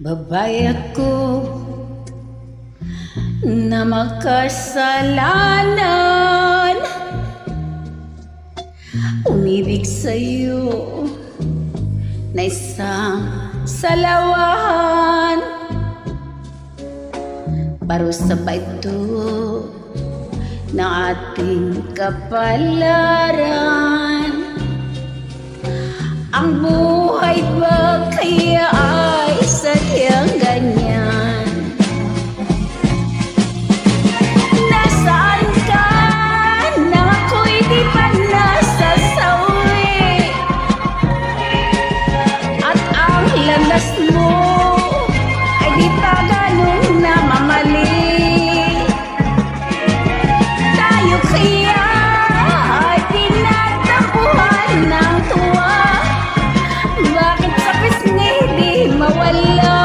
Babae ako na makasalanan, umibig sa'yo na isang salawahan. Parusa ba ito ng ating kapalaran? Ang buhay ba kaya ay sadyang ganyan? Nasaan ka nang ako'y di pa nasasawi? At ang landas mo ay di pa ganun namamali. Tayo kaya ay tinatampuhan ng tuwa. Bakit sa pisngi di mawala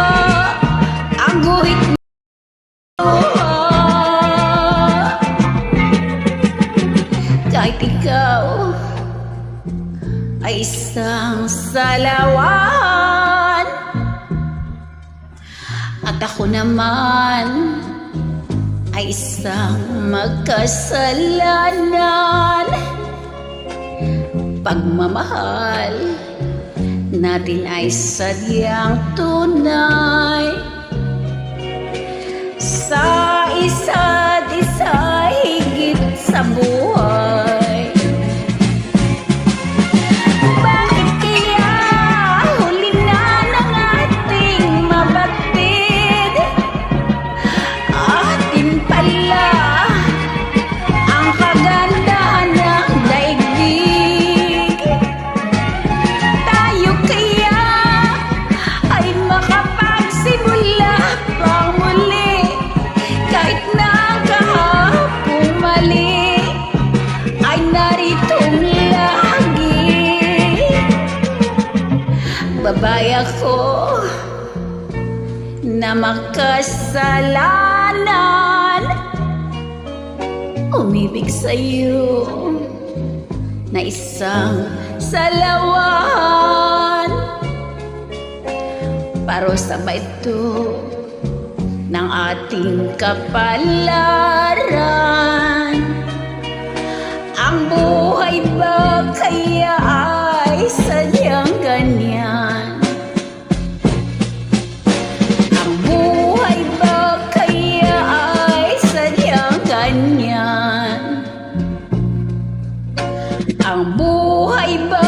ang guhit mo? Kahit ikaw ay isang salawan at ako naman ay isang magkasalanan. Pagmamahal natin ay sadyang tunay, sa isa't isa higit sa buhay. Bakit kaya huli na ng ating mabatid? Atin pala ang kagandahan ng daigdig. Tayo kaya ay makapagsimula pang muli, kahit na kahapong mali ay naritong lagi. Babae ako na makasalanan, umibig sa'yo na isang salawahan. Parusa ba ito ng ating kapalaran? Ang buhay ba kaya ay sadyang ganyan? Ang buhay ba kaya ay sadyang ganyan? Ang buhay ba